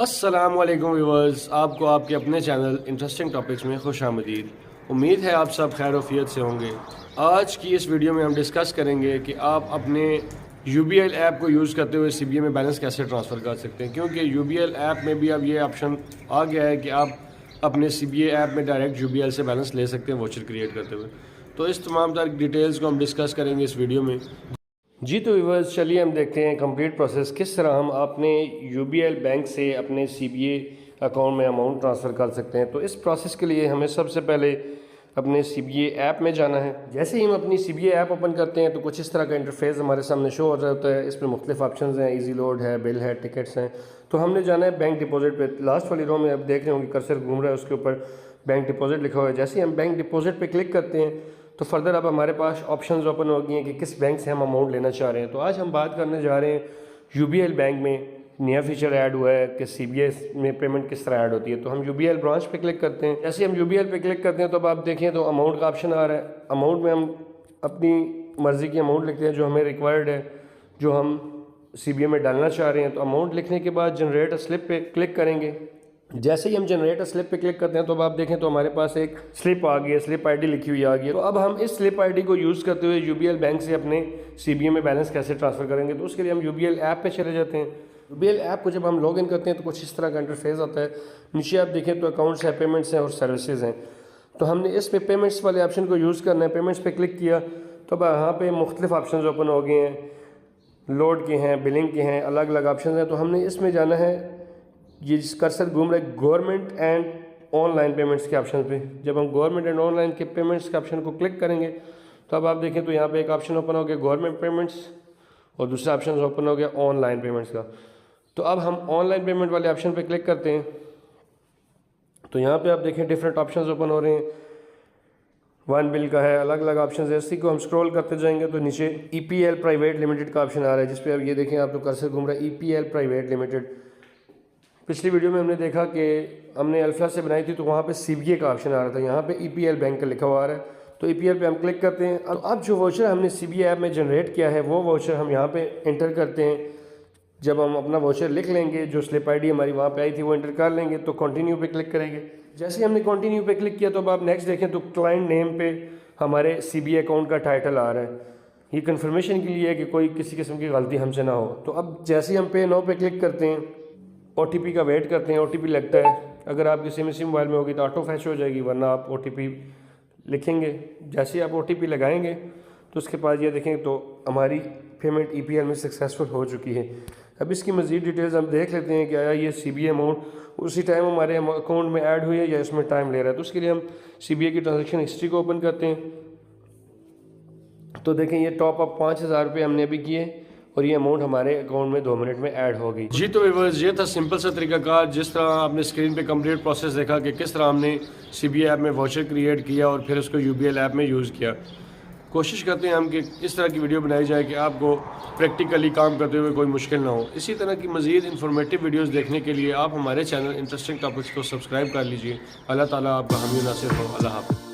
अस्सलाम वालेकुम व्यूअर्स, आपको आपके अपने चैनल इंटरेस्टिंग टॉपिक्स में खुश आमदीद। उम्मीद है आप सब खैर वफियत से होंगे। आज की इस वीडियो में हम डिस्कस करेंगे कि आप अपने UBL ऐप को यूज़ करते हुए CBA में बैलेंस कैसे ट्रांसफ़र कर सकते हैं, क्योंकि UBL ऐप में भी अब ये ऑप्शन आ गया है कि आप अपने CBA ऐप में डायरेक्ट UBL से बैलेंस ले सकते हैं वोचर क्रिएट करते हुए। तो इस तमाम तरह डिटेल्स को हम डिस्कस करेंगे इस वीडियो में। जी तो व्यूअर्स, चलिए हम देखते हैं कंप्लीट प्रोसेस किस तरह हम अपने UBL बैंक से अपने CBA अकाउंट में अमाउंट ट्रांसफ़र कर सकते हैं। तो इस प्रोसेस के लिए हमें सबसे पहले अपने CBA ऐप में जाना है। जैसे ही हम अपनी CBA ऐप ओपन करते हैं तो कुछ इस तरह का इंटरफेस हमारे सामने शो हो जाता है। इसमें मुख्तलिफ ऑप्शंस हैं, ईजी लोड है, बिल है, टिकट्स हैं। तो हमने जाना है बैंक डिपॉजिट पे। लास्ट वाली रो में आप देख रहे होंगे कर्सर घूम रहा है, उसके ऊपर बैंक डिपॉजिट लिखा हुआ है। जैसे ही हम बैंक डिपॉजिट पे क्लिक करते हैं तो फर्दर अब हमारे पास ऑप्शंस ओपन हो गई हैं कि किस बैंक से हम अमाउंट लेना चाह रहे हैं। तो आज हम बात करने जा रहे हैं UBL बैंक में नया फीचर ऐड हुआ है कि CBA में पेमेंट किस तरह ऐड होती है। तो हम UBL ब्रांच पे क्लिक करते हैं। जैसे हम UBL पे क्लिक करते हैं तो अब आप देखें तो अमाउंट का ऑप्शन आ रहा है। अमाउंट में हम अपनी मर्ज़ी की अमाउंट लिखते हैं जो हमें रिक्वायर्ड है, जो हम CBA में डालना चाह रहे हैं। तो अमाउंट लिखने के बाद जनरेट स्लिप पे क्लिक करेंगे। जैसे ही हम जनरेट स्लिप पे क्लिक करते हैं तो अब आप देखें तो हमारे पास एक स्लिप आ गई है, स्लिप ID लिखी हुई आ गई है। तो अब हम इस स्लिप ID को यूज़ करते हुए UBL बैंक से अपने CBA में बैलेंस कैसे ट्रांसफ़र करेंगे। तो उसके लिए हम UBL ऐप पे चले जाते हैं। UBL ऐप को जब हम लॉग इन करते हैं तो कुछ इस तरह का इंटरफेस आता है। नीचे आप देखें तो अकाउंट्स हैं, पेमेंट्स हैं और सर्विसेज हैं। तो हमने इस पे पेमेंट्स वाले ऑप्शन को यूज़ करना है। पेमेंट्स पे क्लिक किया तो अब यहाँ पे मुख्तलिफ ऑप्शन ओपन हो गए हैं, लोड के हैं, बिलिंग के हैं, अलग अलग ऑप्शन हैं। तो हमने इसमें जाना है, ये कर्सर घूम रहा है गवर्नमेंट एंड ऑनलाइन पेमेंट्स के ऑप्शन पे। जब हम गवर्नमेंट एंड ऑनलाइन के पेमेंट्स के ऑप्शन को क्लिक करेंगे तो अब आप देखें तो यहाँ पे एक ऑप्शन ओपन हो गया गवर्नमेंट पेमेंट्स और दूसरा ऑप्शन ओपन हो गया ऑनलाइन पेमेंट्स का। तो अब हम ऑनलाइन पेमेंट वाले ऑप्शन पे क्लिक करते हैं तो यहाँ पे आप देखें डिफरेंट ऑप्शंस ओपन हो रहे हैं। वन बिल का है, अलग अलग ऑप्शन है। इसी को हम स्क्रॉल करते जाएंगे तो नीचे EPL प्राइवेट लिमिटेड का ऑप्शन आ रहा है, जिसपे अब ये देखें आप तो कर्सर घूम रहा है EPL प्राइवेट लिमिटेड। पिछली वीडियो में हमने देखा कि हमने अल्फा से बनाई थी तो वहाँ पे CBA का ऑप्शन आ रहा था, यहाँ पे EPL बैंक का लिखा हुआ आ रहा है। तो EPL पे हम क्लिक करते हैं। अब जो वाउचर हमने CBA ऐप में जनरेट किया है वो वाउचर हम यहाँ पे एंटर करते हैं। जब हम अपना वाउचर लिख लेंगे, जो स्लिप ID हमारी वहाँ पे आई थी वो एंटर कर लेंगे तो कंटिन्यू पे क्लिक करेंगे। जैसे ही हमने कंटिन्यू पे क्लिक किया तो अब आप नेक्स्ट देखें तो क्लाइंट नेम पे हमारे CBA अकाउंट का टाइटल आ रहा है। ये कन्फर्मेशन के लिए है कि कोई किसी किस्म की गलती हमसे ना हो। तो अब जैसे ही हम पे नाउ पे क्लिक करते हैं, OTP का वेट करते हैं। OTP लगता है, अगर आपकी सिम मोबाइल में होगी तो ऑटो फैच हो जाएगी, वरना आप OTP लिखेंगे। जैसे ही आप OTP लगाएंगे तो उसके बाद ये देखेंगे तो हमारी पेमेंट EPL में सक्सेसफुल हो चुकी है। अब इसकी मज़ीद डिटेल्स हम देख लेते हैं कि आया ये CBA अमाउंट उसी टाइम हमारे अकाउंट में ऐड हुई है या इसमें टाइम ले रहा है। तो उसके लिए हम CBA की ट्रांजेक्शन हिस्ट्री को ओपन करते हैं। तो देखें ये टॉप अप 5,000 रुपये हमने अभी किए और ये अमाउंट हमारे अकाउंट में 2 मिनट में ऐड हो गई। जी तो व्यूअर्स, ये था सिंपल सा तरीकाकार, जिस तरह आपने स्क्रीन पे कंप्लीट प्रोसेस देखा कि किस तरह हमने CBA ऐप में वाउचर क्रिएट किया और फिर उसको UBL ऐप में यूज़ किया। कोशिश करते हैं हम कि इस तरह की वीडियो बनाई जाए कि आपको प्रैक्टिकली काम करते हुए कोई मुश्किल ना हो। इसी तरह की मज़ीद इन्फॉर्मेटिव वीडियोस देखने के लिए आप हमारे चैनल इंटरेस्टिंग टॉपिक्स को सब्सक्राइब कर लीजिए। अल्लाह ताला आपका हामी नासिर हो। अल्लाह हाफ़िज़।